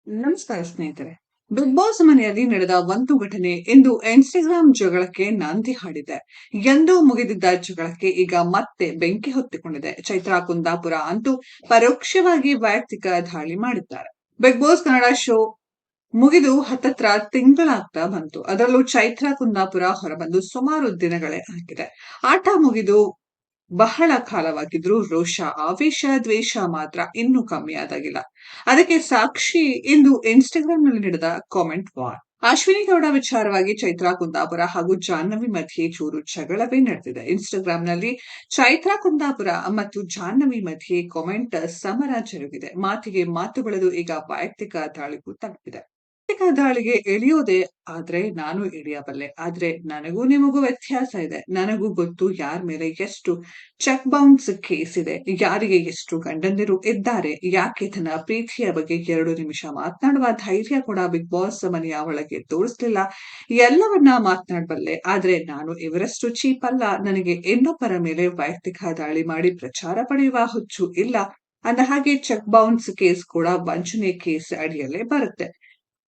ನಮಸ್ಕಾರ ಸ್ನೇಹಿತರೆ. Big boss ಮನೆಯಲ್ಲಿ ನಡೆದ ಒಂದು ಘಟನೆ ಇಂದು ಇನ್ಸ್ಟಾಗ್ರಾಂ ಜಗಳಕ್ಕೆ ನಾಂದಿ ಹಾಡಿದೆ. ಎಂದೂ ಮುಗಿದಿದ್ದ ಜಗಳಕ್ಕೆ ಈಗ ಮತ್ತೆ ಬೆಂಕಿ ಹೊತ್ತಿಕೊಂಡಿದೆ. ಚೈತ್ರಾ ಕುಂದಾಪುರ ಅಂತೂ ಪರೋಕ್ಷವಾಗಿ ವೈಯಕ್ತಿಕ ದಾಳಿ ಮಾಡಿದ್ದಾರೆ. ಬಿಗ್ ಬಾಸ್ ಕನ್ನಡ ಶೋ ಮುಗಿದು ಹತ್ತತ್ರ ತಿಂಗಳಾಗ್ತಾ ಬಂತು. ಅದರಲ್ಲೂ ಚೈತ್ರಾ ಕುಂದಾಪುರ ಹೊರಬಂದು ಸುಮಾರು ದಿನಗಳೇ ಆಗಿದೆ. ಆಟ ಮುಗಿದು ಬಹಳ ಕಾಲವಾಗಿದ್ರೂ ರೋಷ, ಆವೇಶ, ದ್ವೇಷ ಮಾತ್ರ ಇನ್ನೂ ಕಮ್ಮಿಯಾದಾಗಿಲ್ಲ. ಅದಕ್ಕೆ ಸಾಕ್ಷಿ ಇಂದು ಇನ್ಸ್ಟಾಗ್ರಾಂನಲ್ಲಿ ನಡೆದ ಕಾಮೆಂಟ್ ವಾರ್. ಅಶ್ವಿನಿ ಗೌಡ ವಿಚಾರವಾಗಿ ಚೈತ್ರಾ ಕುಂದಾಪುರ ಹಾಗೂ ಜಾಹ್ನವಿ ಮಧ್ಯೆ ಚೂರು ಜಗಳವೇ ನಡೆದಿದೆ. ಇನ್ಸ್ಟಾಗ್ರಾಂನಲ್ಲಿ ಚೈತ್ರಾ ಕುಂದಾಪುರ ಮತ್ತು ಜಾಹ್ನವಿ ಮಧ್ಯೆ ಕಾಮೆಂಟ್ ಸಮರ ಜರುಗಿದೆ. ಮಾತಿಗೆ ಮಾತು ಬೆಳೆದು ಈಗ ವೈಯಕ್ತಿಕ ದಾಳಿಗೂ ತಲುಪಿದೆ. ವೈಯಕ್ತಿಕ ದಾಳಿಗೆ ಇಳಿಯೋದೇ ಆದ್ರೆ ನಾನು ಇಳಿಯಬಲ್ಲೆ. ಆದ್ರೆ ನನಗೂ ನಿಮಗೂ ವ್ಯತ್ಯಾಸ ಇದೆ. ನನಗೂ ಗೊತ್ತು ಯಾರ ಮೇಲೆ ಎಷ್ಟು ಚೆಕ್ ಬೌನ್ಸ್ ಕೇಸ್ ಇದೆ, ಯಾರಿಗೆ ಎಷ್ಟು ಗಂಡಂದಿರು ಇದ್ದಾರೆ, ಯಾಕೆ ತನ್ನ ಪ್ರೀತಿಯ ಬಗ್ಗೆ 2 ನಿಮಿಷ ಮಾತನಾಡುವ ಧೈರ್ಯ ಕೂಡ ಬಿಗ್ ಬಾಸ್ ಮನೆಯ ಒಳಗೆ ತೋರಿಸ್ಲಿಲ್ಲ. ಎಲ್ಲವನ್ನ ಮಾತನಾಡಬಲ್ಲೆ. ಆದ್ರೆ ನಾನು ಇವರಷ್ಟು ಚೀಪ್ ಅಲ್ಲ. ನನಗೆ ಇನ್ನೊಬ್ಬರ ಮೇಲೆ ವೈಯಕ್ತಿಕ ದಾಳಿ ಮಾಡಿ ಪ್ರಚಾರ ಪಡೆಯುವ ಹುಚ್ಚು ಇಲ್ಲ. ಅಂದ ಹಾಗೆ ಚೆಕ್ ಬೌನ್ಸ್ ಕೇಸ್ ಕೂಡ ವಂಚನೆ ಕೇಸ್ ಅಡಿಯಲ್ಲೇ ಬರುತ್ತೆ.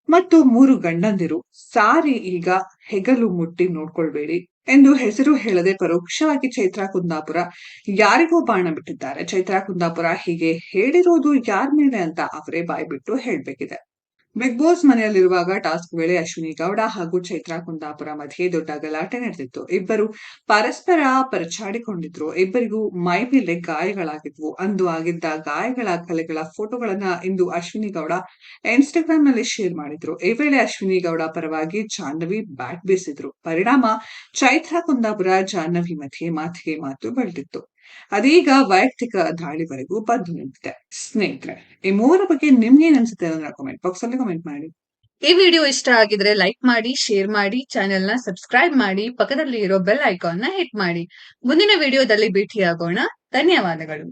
ಮತ್ತು 3 ಗಂಡಂದಿರು ಸಾರಿ, ಈಗ ಹೆಗಲು ಮುಟ್ಟಿ ನೋಡ್ಕೊಳ್ಬೇಡಿ ಎಂದು ಹೆಸರು ಹೇಳದೆ ಪರೋಕ್ಷವಾಗಿ ಚೈತ್ರಾ ಕುಂದಾಪುರ ಯಾರಿಗೋ ಬಾಣ ಬಿಟ್ಟಿದ್ದಾರೆ. ಚೈತ್ರಾ ಕುಂದಾಪುರ ಹೀಗೆ ಹೇಳಿರೋದು ಯಾರ ಮೇಲೆ ಅಂತ ಅವರೇ ಬಾಯ್ಬಿಟ್ಟು ಹೇಳ್ಬೇಕಿದೆ. ಬಿಗ್ ಬಾಸ್ ಮನೆಯಲ್ಲಿರುವಾಗ ಟಾಸ್ಕ್ ವೇಳೆ ಅಶ್ವಿನಿ ಗೌಡ ಹಾಗೂ ಚೈತ್ರಾ ಕುಂದಾಪುರ ಮಧ್ಯೆ ದೊಡ್ಡ ಗಲಾಟೆ ನಡೆದಿತ್ತು. ಇಬ್ಬರು ಪರಸ್ಪರ ಪರಚಾಡಿಕೊಂಡಿದ್ರು. ಇಬ್ಬರಿಗೂ ಮೈ ಮೇಲೆ ಗಾಯಗಳಾಗಿದ್ವು. ಅಂದು ಆಗಿದ್ದ ಗಾಯಗಳ ಕಲೆಗಳ ಫೋಟೋಗಳನ್ನ ಇಂದು ಅಶ್ವಿನಿ ಗೌಡ ಇನ್ಸ್ಟಾಗ್ರಾಂನಲ್ಲಿ ಶೇರ್ ಮಾಡಿದ್ರು. ಈ ವೇಳೆ ಅಶ್ವಿನಿ ಗೌಡ ಪರವಾಗಿ ಜಾಹ್ನವಿ ಬ್ಯಾಟ್ ಬೀಸಿದ್ರು. ಪರಿಣಾಮ ಚೈತ್ರಾ ಕುಂದಾಪುರ ಜಾಹ್ನವಿ ಮಧ್ಯೆ ಮಾತಿಗೆ ಮಾತು ಬೆಳೆದಿತ್ತು. ಅದೀಗ ವೈಯಕ್ತಿಕ ದಾಳಿವರೆಗೂ ಬಂದು ನಿಂತಿದೆ. ಸ್ನೇಹಿತರೆ, ಈ ಮೂವರ ಬಗ್ಗೆ ನಿಮ್ಗೇನ್ ಅನ್ಸುತ್ತೆ ಅನ್ನೋದನ್ನ ಕಾಮೆಂಟ್ ಬಾಕ್ಸ್ ಅಲ್ಲಿ ಕಾಮೆಂಟ್ ಮಾಡಿ. ಈ ವಿಡಿಯೋ ಇಷ್ಟ ಆಗಿದ್ರೆ ಲೈಕ್ ಮಾಡಿ, ಶೇರ್ ಮಾಡಿ, ಚಾನೆಲ್ ನ ಸಬ್ಸ್ಕ್ರೈಬ್ ಮಾಡಿ, ಪಕ್ಕದಲ್ಲಿ ಇರೋ ಬೆಲ್ ಐಕಾನ್ ನ ಹಿಟ್ ಮಾಡಿ. ಮುಂದಿನ ವಿಡಿಯೋದಲ್ಲಿ ಭೇಟಿಯಾಗೋಣ. ಧನ್ಯವಾದಗಳು.